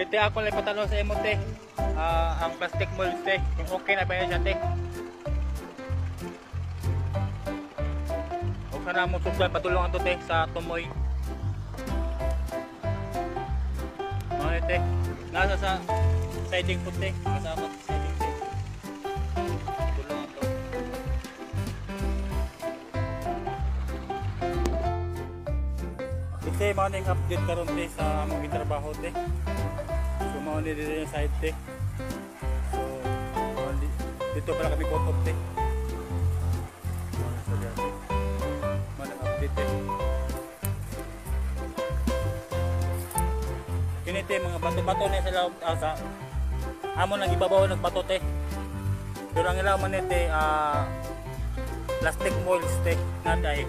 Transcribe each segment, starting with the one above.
Te ako lang patanong sa imo te. Ang plastic mold te, kung okay na ba yan siya te? O sana mo sugdan patulungan to te sa tumoy. Mga te, nasa sa siding po te, kasama sa siding te. Tulungan to. Ito mga ning update karon te sa among trabaho te. So mga dito yung side te. So dito pala kami cut-off te. Mga update te. Kini te mga bato-bato na sa loob sa amo nang ibabaw nagbato te. Pero ang ilaw man te plastic molds te na dai.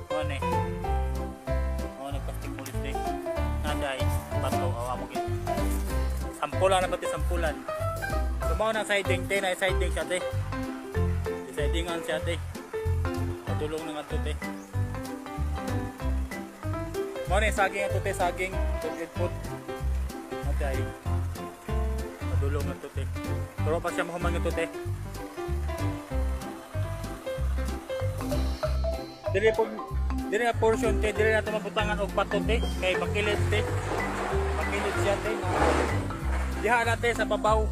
Ano ne? Plastic molds te na dai bato amo gid. Sampulan na pati sampulan. Sumaw ng siding te na siding siya te. Sidingan siya te. Patulong na nga to te. Mo ni saging ato te saging put ay padulong na to te. Pero pa siya mahumang ito te. Dili na portion te, dili na ito mabutangan og bato te, kay makilid te. Makilid siya te. Diha na te sa babaw.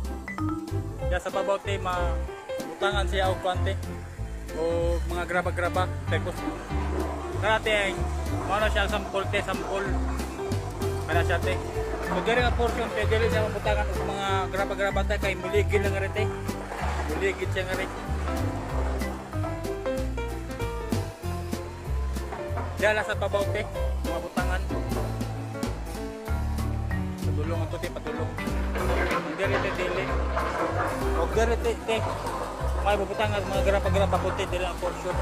Diha sa babaw te mabutangan siya og kwante. O mga graba-graba. Tapos karate ay mano siya sampol te, sampol. Kana siya te. So diri nga portion te, dili siya mabutangan og mga graba-graba te kay muligid lang rin te. Muligid siya nga rin. Diala sa babaw te, mga butangan. Patulong ang to te, patulong. Ang diri te dili. Og diri te, may bubutangan mga graba-graba po te, dili ang portion.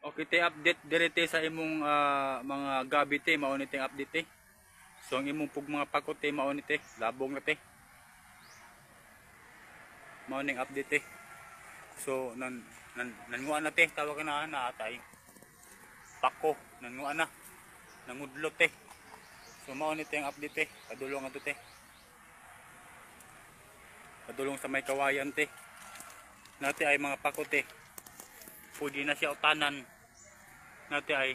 Okay te, update direte sa imong mga gabi te, mao ni te update te. So ang imong pug mga pakot te mao ni te, labong na te. Mao ning update te. So nanguan na te, tawag na atay. Pako, nanguan na. Nangudlot te. So mao ni te ang update te, padulong ato te. Padulong sa may kawayan te. Nati ay mga pakot te. Pwede na siya utanan. Nati ay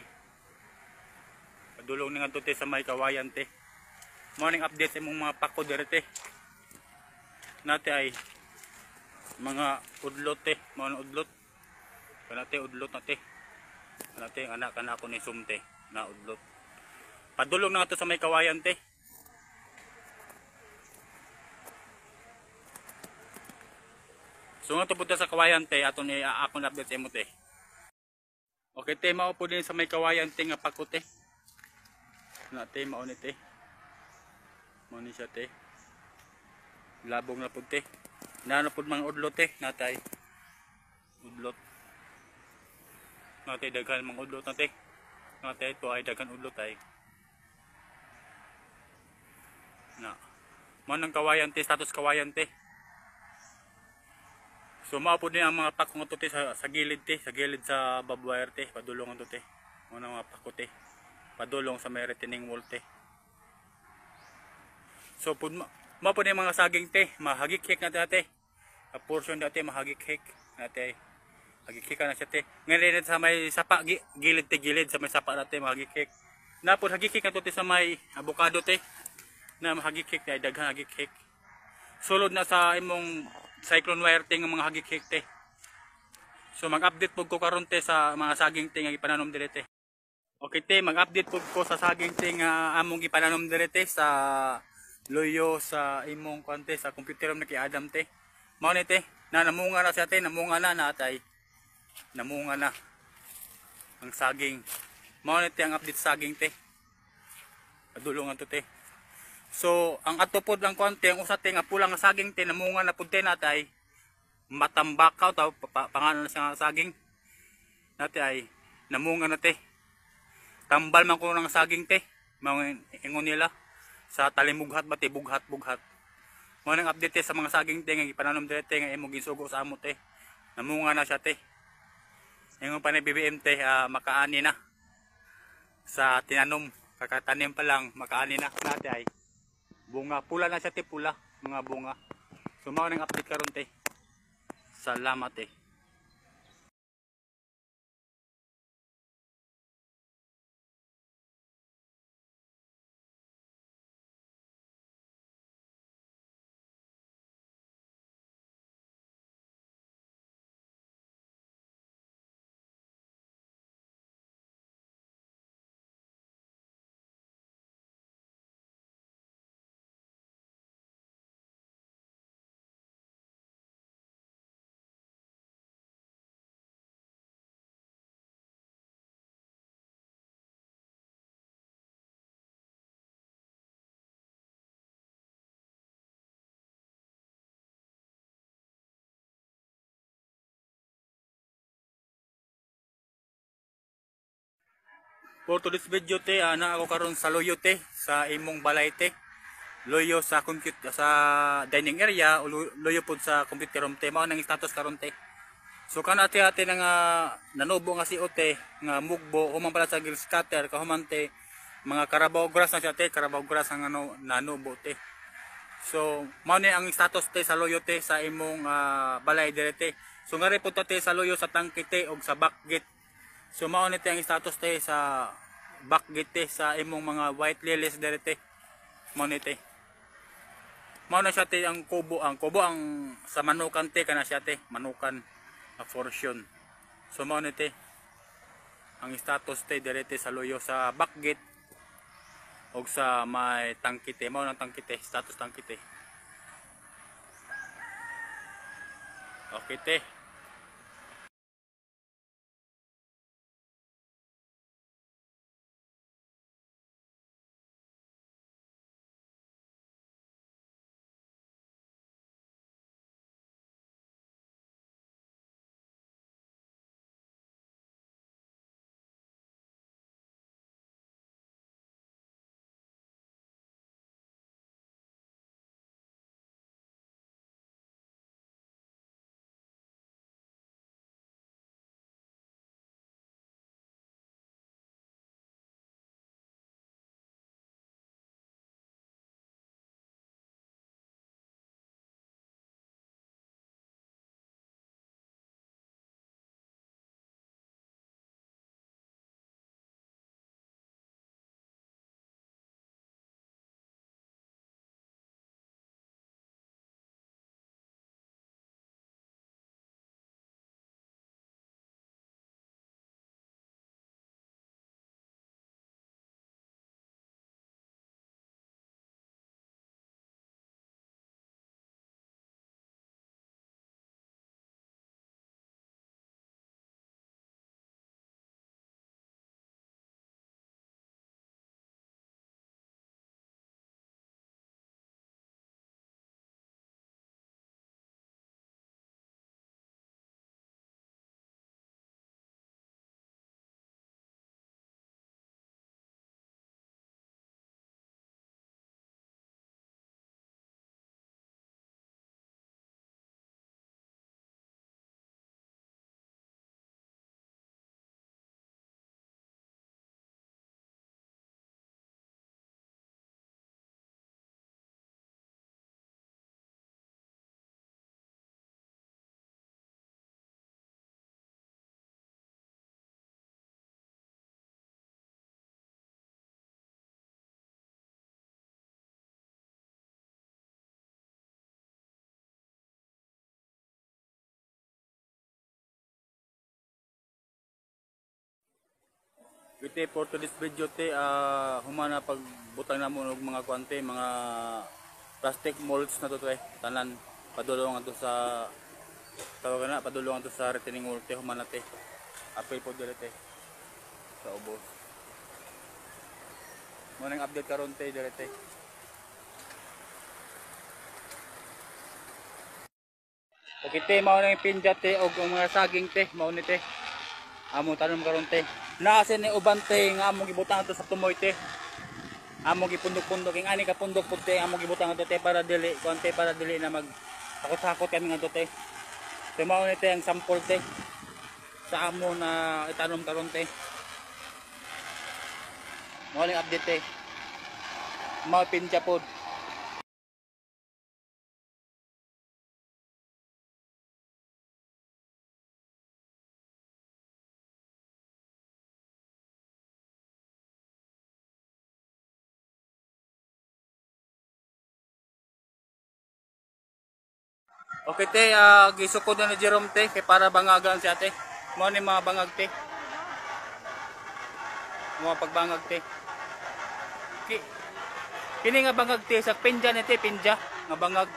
padulong nga to te sa may kawayan te. Morning update sa imong mga pako dire te. Nati ay mga udlot te, mga udlot. Kanate udlot na te. Kanate anak ko ni sumte na udlot. Padulong na to sa may kawayan te. So nga to punta sa kawayan te, ato ni ako na update sa imo te. Okay te, mao po din sa may kawayan te nga pako te. Na te, mao ni te. Mao ni siya te. Labong na po te. Nano po mga udlot te, natay. Udlot. Natay daghan mga udlot na te. Natay ito ay daghan udlot ay. Na. Mao nang kawayan te, status kawayan te. So mao po din ang mga pako nga to te sa gilid te, sa gilid sa barbed wire te, padulong to te. Mao mga pako te. Padulong sa may retaining wall te. So pud mo po ni mga saging te, mahagik-hik na dati. A portion dati mahagik-hik dati. Hagik-hik na siya te. Ngayon sa may sapa gilid te gilid sa may sapa dati mahagik-hik. Na po hagik-hik na to te sa may avocado te. Na mahagik-hik na daghan hagik-hik. Sulod na sa imong cyclone wire te nga mga hagik-hik te. So mag-update po ko karon te sa mga saging te nga ipananom dire te. Okay te, mag-update po ko sa saging te nga among ipananom dire te sa loyo sa imong konte sa computer na kay Adam te. Mao ni te, na namunga na siya te, namunga na natay. Namunga na ang saging. Mao ni te ang update saging te. Padulungan to te. So, ang ato pod ang konte, ang usa te nga pulang nga saging te, namunga na pud te natay. Matambakaw taw pangalan na siya nga saging. Nati ay namunga na te. Tambal man ko ng saging te. Mga ingon nila sa talimughat ba te, bughat. Mo nang update te sa mga saging te nga ipananom dire te nga imong gisugo sa amo te. Namunga na siya te. Ingon pa ni BBM te makaani na sa tinanom, kakatanim pa lang makaani na nati ay bunga pula na siya te, pula mga bunga. So mao nang update karon te. Salamat te. For today's video te, na ako karon sa loyo te, sa imong balay te. Loyo sa sa dining area o loyo pod sa computer room te. Mao nang status karon te. So kana ate nga nanubo nga si ote nga mugbo human pala sa grill scatter kahuman te mga Carabao grass na siya te, Carabao grass ang ano nanubo te. So mao ni ang status te sa loyo te sa imong balay dire te. So ngari pud te sa loyo sa tangke te og sa back gate. So mao ni te ang status te sa back gate te sa imong mga white lilies dire te. Mao ni te. Mao na siya te ang kubo ang sa manukan te kana siya te, manukan a portion. So mao ni te ang status te dire te sa loyo sa back gate og sa may tangke te, mao nang tangke te, status tangke te. Okay te. Ite for today's video te humana pagbutang namo og mga kuante, mga plastic molds na to tanan padulong ato sa tawag na padulong ato sa retaining wall te humana te. Apil po diri te sa ubos. Mo nang update karon te diri te. Okay te, mao nang pinja te og mga saging te, mao ni te. Amo tanom karon te. Naa ni uban te nga among gibutang ato sa tumoy te. Among gipundok-pundok ing ani ka pundok pud te, among gibutang ato te para dili konte para dili na mag takot-takot kami nga te. So mao ni te ang sample te sa amo na itanom karon te. Mao ning update te. Mao pinja pod. Okay te, gisukod na ni Jerome te kay para bangagan siya te. Mo ni mga bangag te. Mga pagbangag te. Kini nga bangag te sa pinja ni te, pinja nga bangag.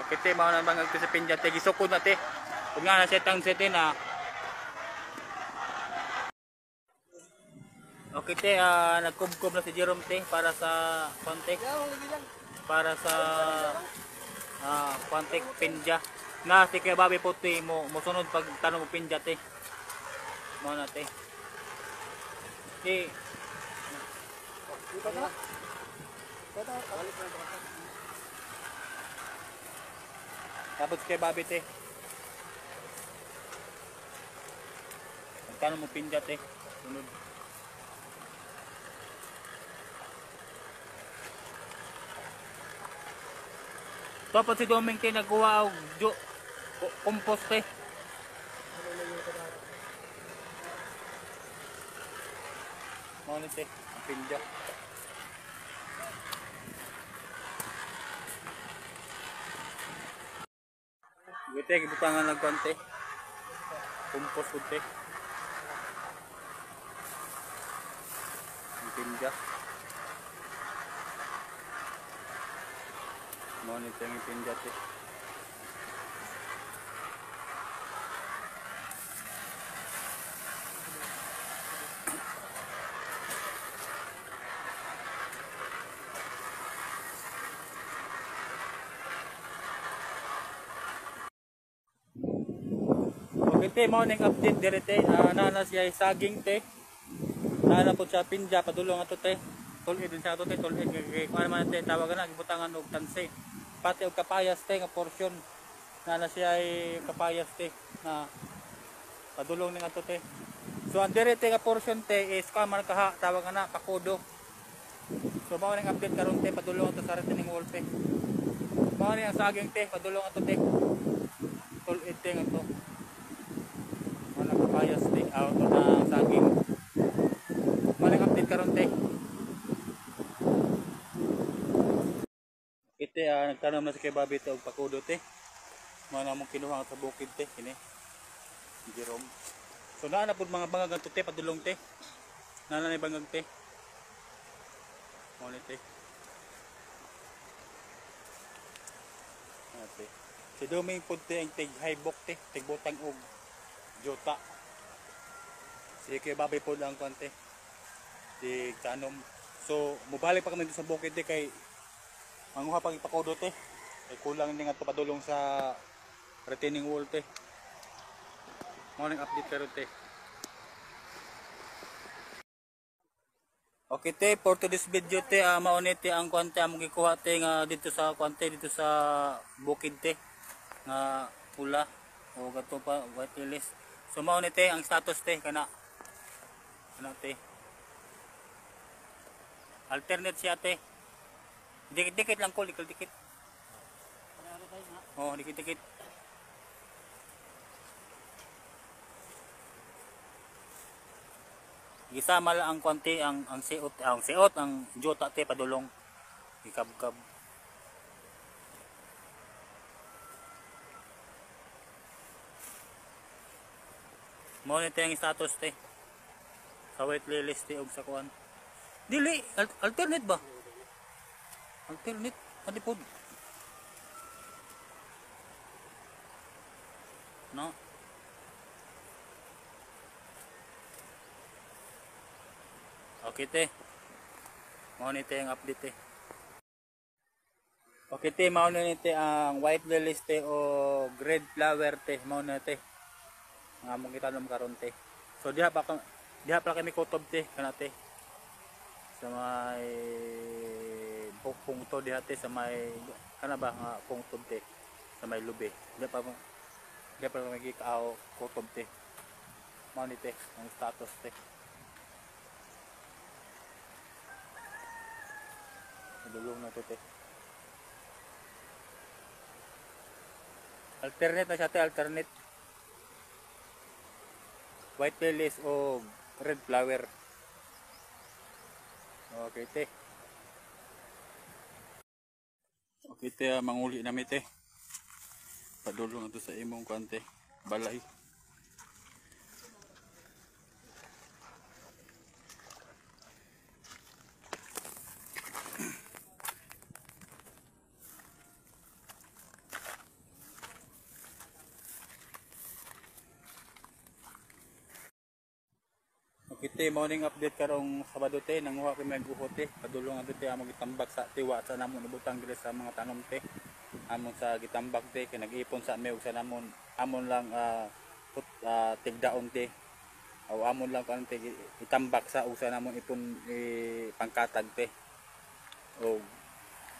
Okay te, mao na bangag te sa pinja te, gisukod na te. Kung nga na setang setin na. Okay te, nagkubkob na si Jerome te para sa kontek. Para sa kontek pinja. Na si kay Bobby puti mo sunod pag tanong mo pinja te. Mo na te. Tapos kay Bobby te. Tanong mo pinja te. Sunod. Tapos si Doming te nagkuha og compost te. Mo ni te, pinja. Gite gibutangan nagkante. Compost pud te. Pinja. Mo ni te pinja te. Okay te, mao ning update diri te. Nana siya saging te. Nana po siya pinja padulong ato te. Tulid din sa ato te, tulid kay kuan man te tawagan na gibutangan og tanse. Pati og kapayas te nga portion. Nana siya ay kapayas te na padulong ning ato te. So ang diri te nga portion te is kuan man kaha tawagan na kakudo. So mao ning update karon te padulong ato sa retaining wall te. Mao ni ang saging te padulong ato te. Tulid te nga to. Kapayas te out na saging maling update karon te ite nagtanong na si kay Bobby te og pakudo te mana mong kinuha sa bukid te kini Jerome. So naa na pud mga bangag ato te padulong te naa na bangag te mo ni te ate si Doming pud te ang tig haybok te tigbutang og jota. Sige kay Bobby po lang konti. Di tanom. So, mubalik pa kami dito sa bukid di kay manguha pang ipakudo te. Ay kulang ni nga to padulong sa retaining wall te. Morning update karon te. Okay te, for today's video te, maunit te ang kwante among gikuha te nga dito sa kwante dito sa bukid te. Nga pula o gato pa white lilies. So maunit te ang status te kana ano te alternate siya te dikit-dikit lang ko dikit-dikit oh dikit-dikit Gisama lang ang konti ang jota te padulong ikabkab. Mo ni te ang status te sa white lilies te og sa kuan. Dili alternate ba? Alternate adi pod. No. Okay te. Mo ni te ang update te. Okay te, mao ni te ang white lilies te o red flower te, mao na te. Nga mong kita nom karon te. So diha pa kami kutob te kana te. Sa may pungto diha te sa may kana ba nga pungtob te sa may lube. Diha pa kami gikaaw kutob te. Mao ni te ang status te. Dulong na to te. Alternate na siya te, alternate. White lilies o red flower. Okay te. Okay te, manguli namin te. Padulong ito sa imong kante. Balay. Ite morning update karong Sabado te nanguha kay may guhot te padulong ato te among gitambak sa tiwa sa namon ibutang diri sa mga tanom te amon sa gitambak te kay nag-ipon sa ug sa namon amon lang tigdaon te o amon lang kan te itambak sa ug sa namon ipon pangkatag te o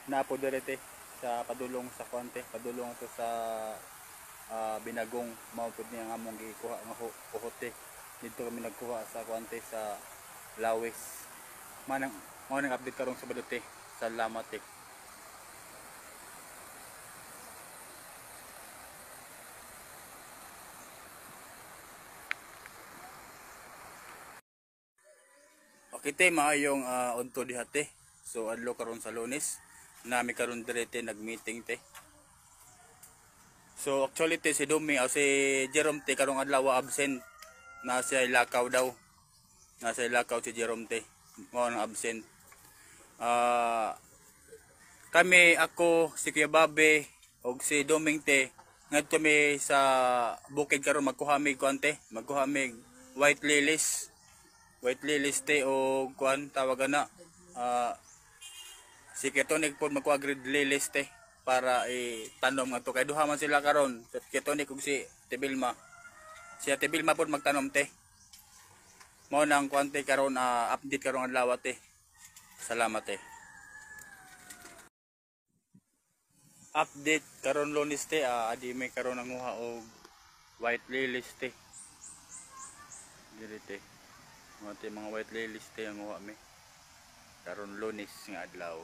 napo diri te sa padulong sa kwante padulong ato sa binagong mao pud ni ang among gikuha nga guhot te. Dito kami nagkuha sa kuante sa Lawis. Manang update karong Sabado te. Salamat te. Okay te, maayong unto diha te. So adlo karon sa Lunes. Nami karon direte nag-meeting te. So actually te si Dumi o si Jerome te karong adlaw absent. Nasa Ilakaw daw. Nasa Ilakaw si Jerome te. Mo nang absent. Kami ako si Kuya Babe og si Doming te ngadto kami sa bukid karon magkuhamig kuante, magkuhamig white lilies. White lilies te og kuan tawagan na si Ketonik pod magkuha red lilies te para itanom ngadto kay duha man sila karon. Si Ketonik ug si Tibilma. Si Ate Bilma po magtanom te. Mao nang kuante karon update karon adlaw te. Salamat te. Update karon Lunes te adi may karon nanguha og white lilies te. Diri te. Mga white lilies te ang nguha mi. Karon Lunes nga adlaw.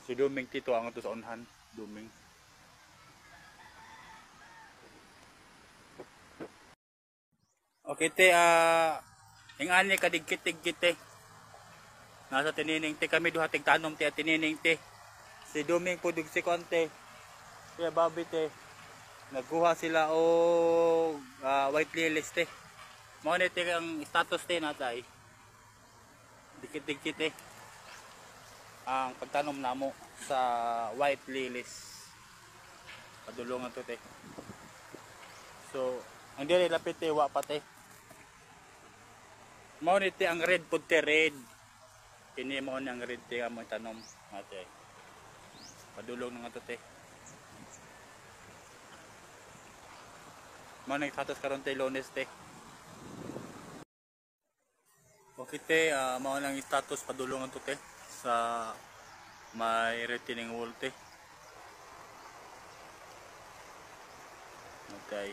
Si Duming tito ang to sa unhan, Duming. Okay te, ingani kadigkit-digkit te. Nasa tinining te kami duha tigtanom te at tinining te. Si Duming pudug si Konte. Kuya Bobby te. Nagkuha sila o white lilies te. Mao ni te ang status te natay. Dikit-dikit te. Ang pagtanom namo sa white lilies. Padulungan to te. So, ang diri lapit te wa pa te. Mao ni te ang red pud te red. Kini mao ni ang red te amo tanom ate. Padulong nga to te. Mao ni status karon te Lunes te. Okay te, mao nang status padulong to te sa may retaining wall te. Okay.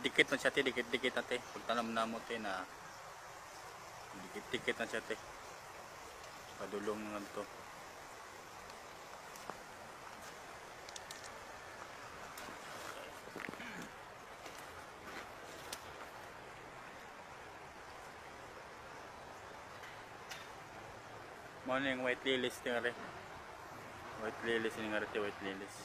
Dikit na siya te, dikit-dikit na te. Pagtanam na mo te na dikit-dikit na siya te. Padulong nga to. Mo yung white lilies te nga re. White lilies ni nga re te white lilies.